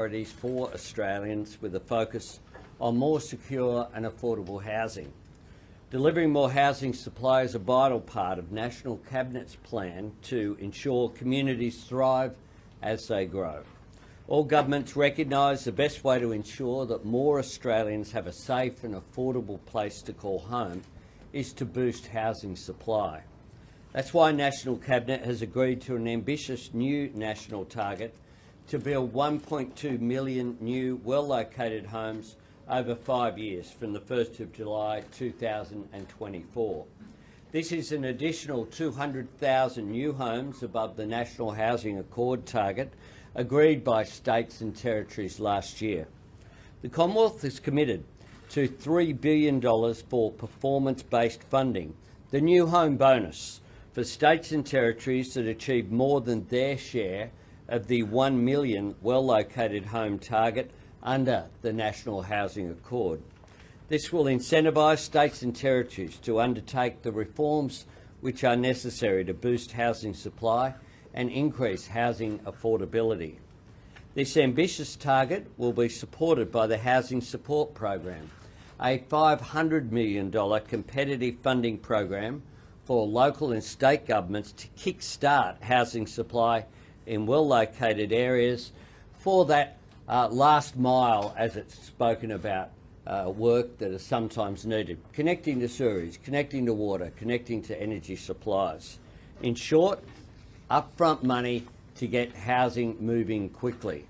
priorities for Australians with a focus on more secure and affordable housing. Delivering more housing supply is a vital part of National Cabinet's plan to ensure communities thrive as they grow. All governments recognise the best way to ensure that more Australians have a safe and affordable place to call home is to boost housing supply. That's why National Cabinet has agreed to an ambitious new national target to build 1.2 million new well-located homes over 5 years from the 1st of July 2024. This is an additional 200,000 new homes above the National Housing Accord target agreed by states and territories last year. The Commonwealth is committed to $3 billion for performance-based funding, the new home bonus, for states and territories that achieve more than their share of the 1 million well-located home target under the National Housing Accord. This will incentivise states and territories to undertake the reforms which are necessary to boost housing supply and increase housing affordability. This ambitious target will be supported by the Housing Support Program, a $500 million competitive funding program for local and state governments to kick-start housing supply in well-located areas for that last mile, as it's spoken about, work that is sometimes needed, connecting to sewerage, connecting to water, connecting to energy supplies. In short, upfront money to get housing moving quickly.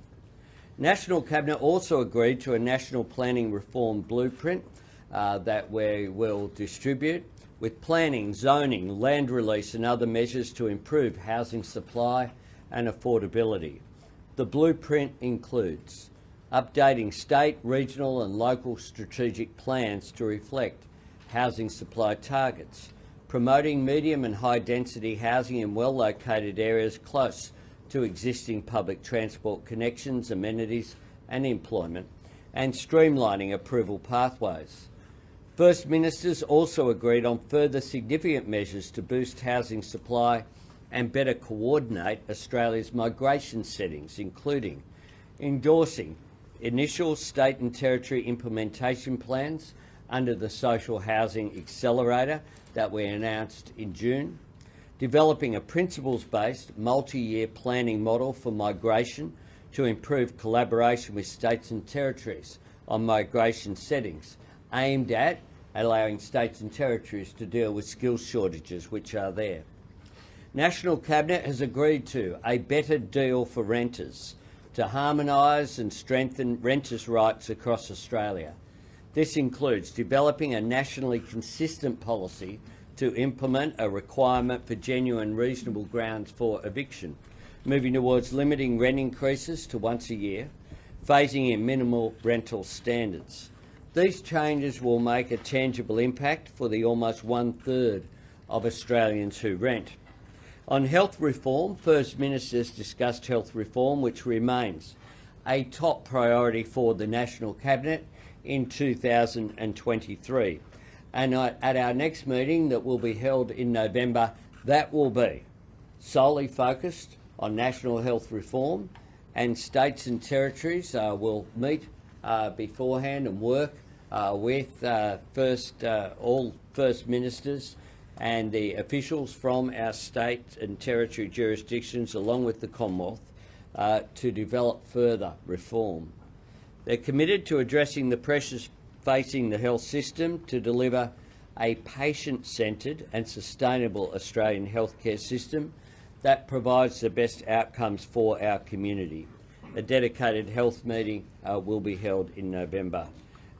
National Cabinet also agreed to a national planning reform blueprint that we will distribute, with planning, zoning, land release and other measures to improve housing supply and affordability. The blueprint includes updating state, regional and local strategic plans to reflect housing supply targets, promoting medium and high density housing in well-located areas close to existing public transport connections, amenities and employment, and streamlining approval pathways. First Ministers also agreed on further significant measures to boost housing supply and better coordinate Australia's migration settings, including endorsing initial state and territory implementation plans under the Social Housing Accelerator that we announced in June, developing a principles-based multi-year planning model for migration to improve collaboration with states and territories on migration settings, aimed at allowing states and territories to deal with skills shortages which are there. National Cabinet has agreed to a better deal for renters to harmonise and strengthen renters' rights across Australia. This includes developing a nationally consistent policy to implement a requirement for genuine reasonable grounds for eviction, moving towards limiting rent increases to once a year, phasing in minimal rental standards. These changes will make a tangible impact for the almost 1/3 of Australians who rent. On health reform, First Ministers discussed health reform, which remains a top priority for the National Cabinet in 2023. And at our next meeting that will be held in November, that will be solely focused on national health reform, and states and territories will meet beforehand and work with all First Ministers and the officials from our state and territory jurisdictions, along with the Commonwealth, to develop further reform. They're committed to addressing the pressures facing the health system to deliver a patient-centred and sustainable Australian healthcare system that provides the best outcomes for our community. A dedicated health meeting will be held in November.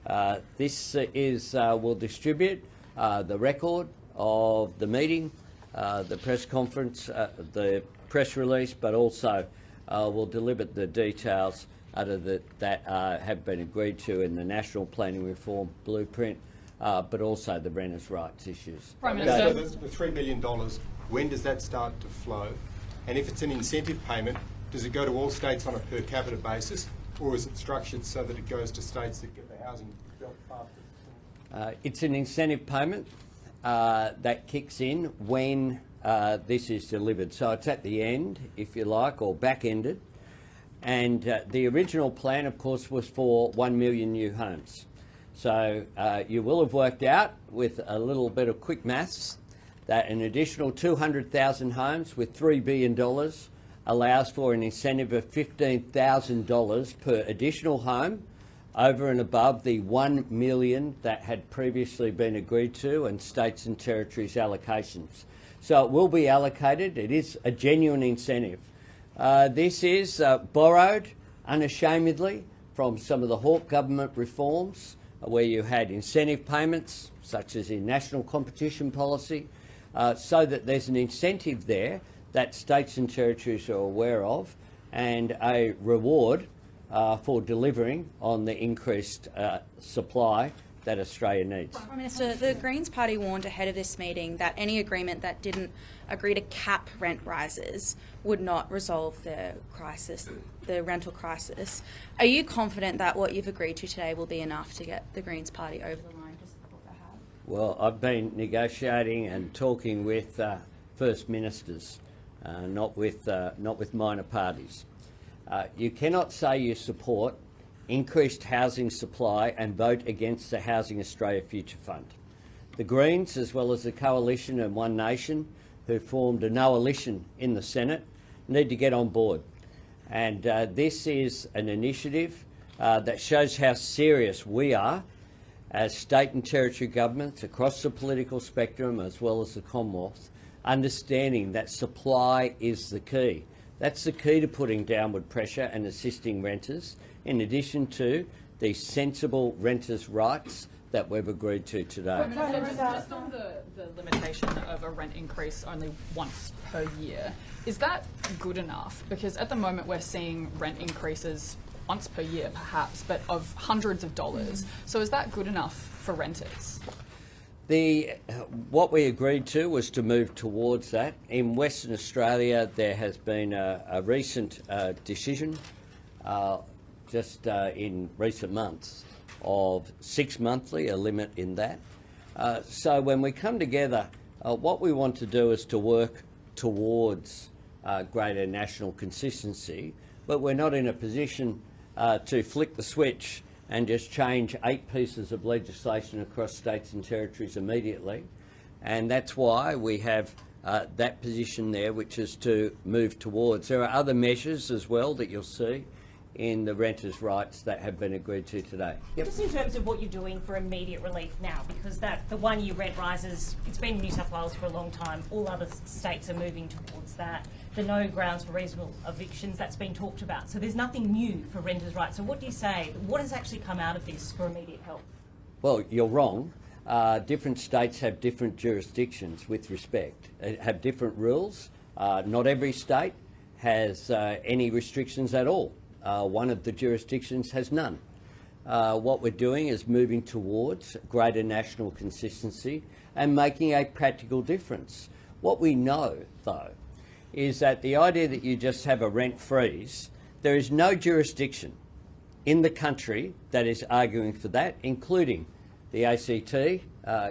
We'll distribute the record of the meeting, the press conference, the press release, but also we'll deliver the details that have been agreed to in the National Planning Reform Blueprint, but also the renters' rights issues. Prime Minister, the $3 billion, when does that start to flow? And if it's an incentive payment, does it go to all states on a per capita basis, or is it structured so that it goes to states that get the housing built faster? It's an incentive payment that kicks in when this is delivered. So it's at the end, if you like, or back-ended. And the original plan, of course, was for 1 million new homes. So you will have worked out with a little bit of quick maths that an additional 200,000 homes with $3 billion allows for an incentive of $15,000 per additional home over and above the 1 million that had previously been agreed to and states and territories allocations. So it will be allocated. It is a genuine incentive. This is borrowed unashamedly from some of the Hawke government reforms where you had incentive payments, such as in national competition policy, so that there's an incentive there that states and territories are aware of and a reward for delivering on the increased supply that Australia needs. Prime Minister, the Greens Party warned ahead of this meeting that any agreement that didn't agree to cap rent rises would not resolve the crisis, the rental crisis. Are you confident that what you've agreed to today will be enough to get the Greens Party over the line to support the House? Well, I've been negotiating and talking with First Ministers, not with minor parties. You cannot say you support increased housing supply and vote against the Housing Australia Future Fund. The Greens, as well as the Coalition and One Nation, who formed a coalition in the Senate, need to get on board. And this is an initiative that shows how serious we are as state and territory governments across the political spectrum, as well as the Commonwealth, understanding that supply is the key. That's the key to putting downward pressure and assisting renters, in addition to the sensible renters' rights that we've agreed to today. Just on the limitation of a rent increase only once per year, is that good enough? Because at the moment we're seeing rent increases once per year perhaps, but of hundreds of dollars. So is that good enough for renters? What we agreed to was to move towards that. In Western Australia, there has been a recent decision just in recent months of 6 monthly, a limit in that. So when we come together, what we want to do is to work towards greater national consistency, but we're not in a position to flick the switch and just change 8 pieces of legislation across states and territories immediately. And that's why we have that position there, which is to move towards. There are other measures as well that you'll see in the renters' rights that have been agreed to today. Yep. Just in terms of what you're doing for immediate relief now, because the 1 year rent rises, it's been in New South Wales for a long time. All other states are moving towards that. The no grounds for reasonable evictions, that's been talked about. So there's nothing new for renters' rights. So what do you say? What has actually come out of this for immediate help? Well, you're wrong. Different states have different jurisdictions with respect, have different rules. Not every state has any restrictions at all. One of the jurisdictions has none. What we're doing is moving towards greater national consistency and making a practical difference. What we know, though, is that the idea that you just have a rent freeze, there is no jurisdiction in the country that is arguing for that, including the ACT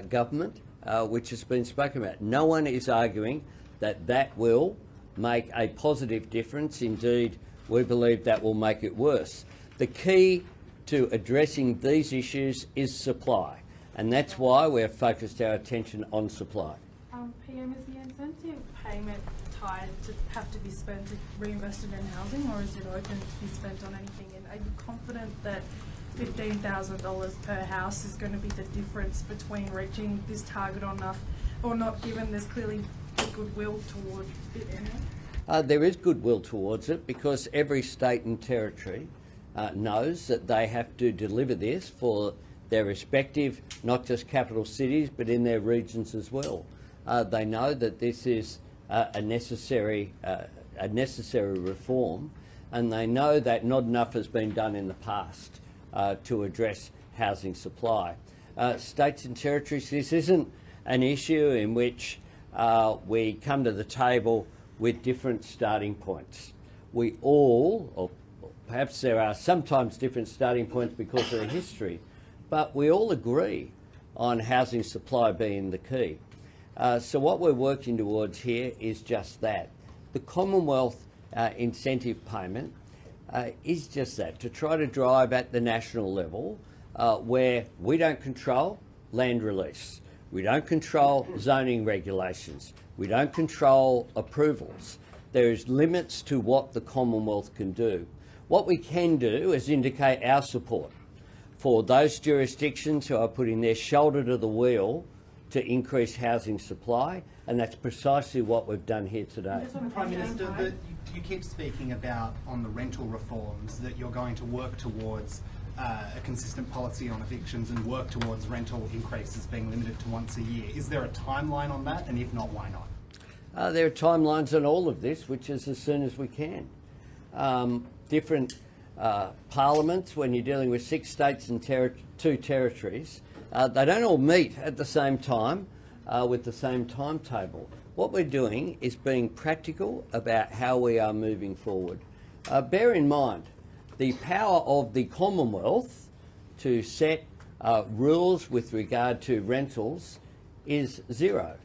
government, which has been spoken about. No one is arguing that that will make a positive difference. Indeed, we believe that will make it worse. The key to addressing these issues is supply, and that's why we're focused our attention on supply. PM, is the incentive payment tied to have to be spent reinvested in housing, or is it open to be spent on anything? And are you confident that $15,000 per house is going to be the difference between reaching this target or not, given there's clearly goodwill toward it anyway? There is goodwill towards it because every state and territory knows that they have to deliver this for their respective, not just capital cities, but in their regions as well. They know that this is a necessary reform, and they know that not enough has been done in the past to address housing supply. States and territories, this isn't an issue in which we come to the table with different starting points. We all, or perhaps there are sometimes different starting points because of the history, but we all agree on housing supply being the key. So what we're working towards here is just that. The Commonwealth incentive payment is just that, to try to drive at the national level where we don't control land release, we don't control zoning regulations, we don't control approvals. There is limits to what the Commonwealth can do. What we can do is indicate our support for those jurisdictions who are putting their shoulder to the wheel to increase housing supply, and that's precisely what we've done here today. Prime Minister, that you keep speaking about on the rental reforms that you're going to work towards a consistent policy on evictions and work towards rental increases being limited to once a year. Is there a timeline on that, and if not, why not? There are timelines on all of this, which is as soon as we can. Different parliaments, when you're dealing with 6 states and 2 territories, they don't all meet at the same time with the same timetable. What we're doing is being practical about how we are moving forward. Bear in mind, the power of the Commonwealth to set rules with regard to rentals is zero.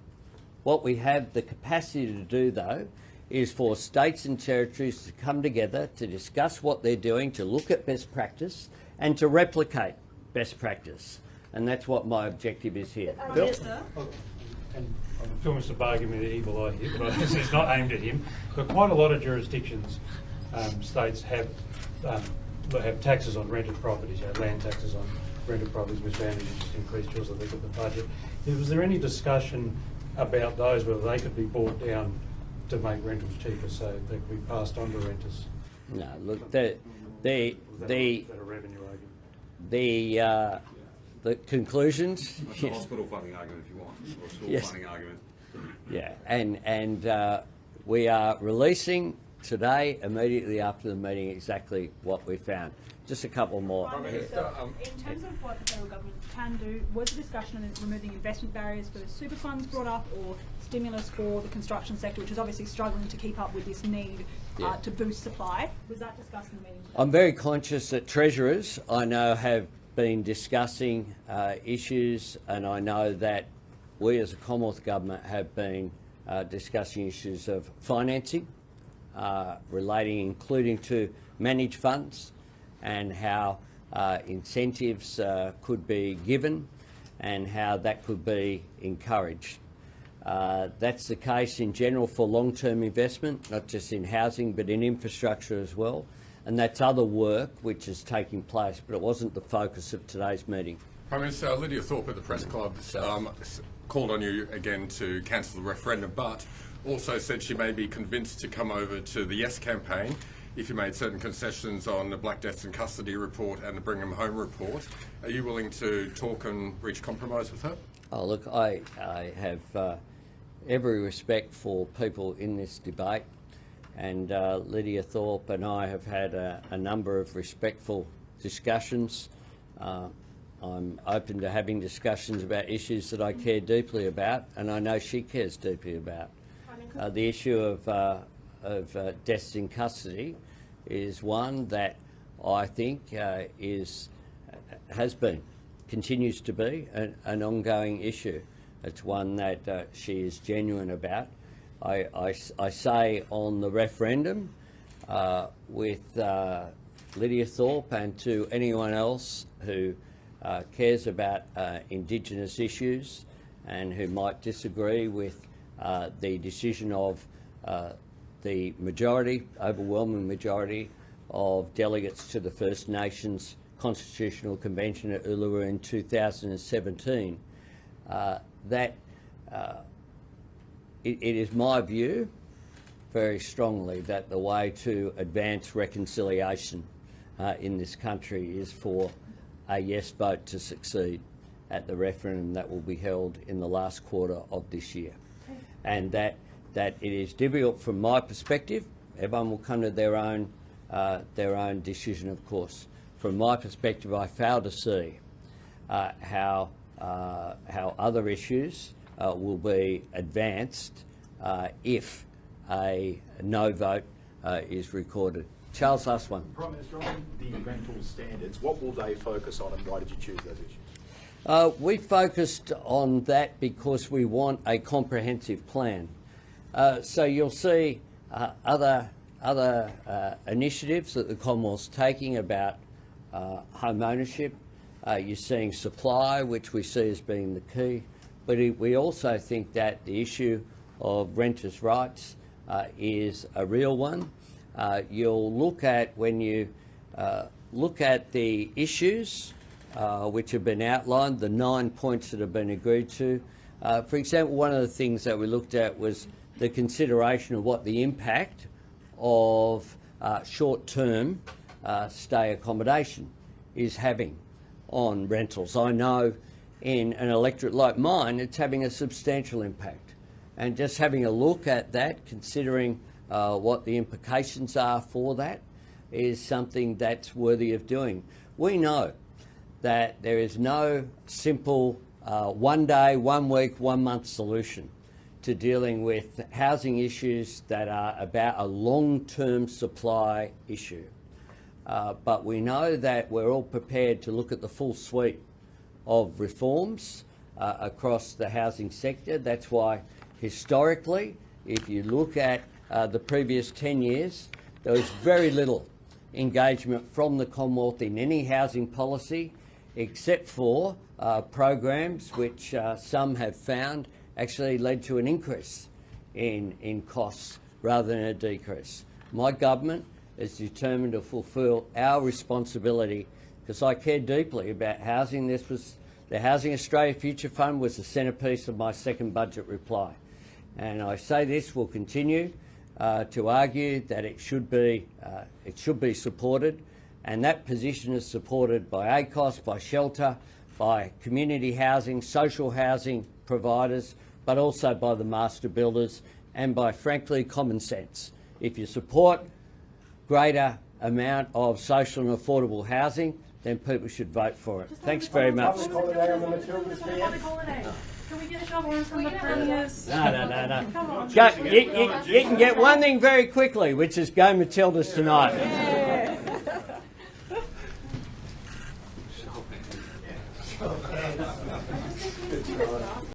What we have the capacity to do, though, is for states and territories to come together to discuss what they're doing, to look at best practice and to replicate best practice. And that's what my objective is here. Phil? And I feel Mr Barr giving me the evil eye here, but it's not aimed at him. But quite a lot of jurisdictions, states have taxes on rented properties, land taxes on rented properties. Mr Anderson just increased yours, I think, at the budget. Was there any discussion about those, whether they could be brought down to make rentals cheaper so they could be passed on to renters? No, look, Is that a revenue argument? the conclusions. That's a hospital funding argument if you want, or school Yes. funding argument. Yeah, and we are releasing today, immediately after the meeting, exactly what we found. Just a couple more. Prime Minister, in terms of what the federal government can do, was the discussion on removing investment barriers for the super funds brought up, or stimulus for the construction sector, which is obviously struggling to keep up with this need to boost supply? Was that discussed in the meeting today? I'm very conscious that treasurers, I know, have been discussing issues, and I know that we as a Commonwealth Government have been discussing issues of financing, including to managed funds, and how incentives could be given and how that could be encouraged. That's the case in general for long-term investment, not just in housing but in infrastructure as well. And that's other work which is taking place, but it wasn't the focus of today's meeting. Prime Minister, Lydia Thorpe at the Press Club called on you again to cancel the referendum, but also said she may be convinced to come over to the Yes campaign if you made certain concessions on the Black Deaths in Custody report and the Bring 'em Home report. Are you willing to talk and reach compromise with her? Oh, look, I have every respect for people in this debate, and Lydia Thorpe and I have had a number of respectful discussions. I'm open to having discussions about issues that I care deeply about, and I know she cares deeply about. The issue of deaths in custody is one that I think continues to be an ongoing issue. It's one that she is genuine about. I say on the referendum with Lydia Thorpe and to anyone else who cares about Indigenous issues and who might disagree with the decision of the overwhelming majority of delegates to the First Nations Constitutional Convention at Uluru in 2017, that it is my view very strongly that the way to advance reconciliation in this country is for a yes vote to succeed at the referendum that will be held in the last quarter of this year. And that it is difficult from my perspective. Everyone will come to their own decision, of course. From my perspective, I fail to see how other issues will be advanced if a no vote is recorded. Charles, last one. Prime Minister, on the rental standards, what will they focus on and why did you choose those issues? We focused on that because we want a comprehensive plan. So you'll see other other initiatives that the Commonwealth's taking about home ownership. You're seeing supply, which we see as being the key, but we also think that the issue of renters' rights is a real one. You'll look at, when you look at the issues which have been outlined, the 9 points that have been agreed to. For example, one of the things that we looked at was the consideration of what the impact of short-term stay accommodation is having on rentals. I know in an electorate like mine, it's having a substantial impact. And just having a look at that, considering what the implications are for that, is something that's worthy of doing. We know that there is no simple 1 day, 1 week, 1 month solution to dealing with housing issues that are about a long-term supply issue. But we know that we're all prepared to look at the full suite of reforms across the housing sector. That's why historically, if you look at the previous 10 years, there was very little engagement from the Commonwealth in any housing policy, except for programs which some have found actually led to an increase in costs rather than a decrease. My government is determined to fulfil our responsibility, because I care deeply about housing. This was the Housing Australia Future Fund was the centrepiece of my second budget reply, and I say this will continue to argue that it should be supported, and that position is supported by ACOS, by Shelter, by community housing, social housing providers, but also by the master builders and by, frankly, common sense. If you support greater amount of social and affordable housing, then people should vote for it. Thanks very much. Can we get a shovel from the premiers? No. Come on. You can get one thing very quickly, which is go Matildas tonight. Yeah.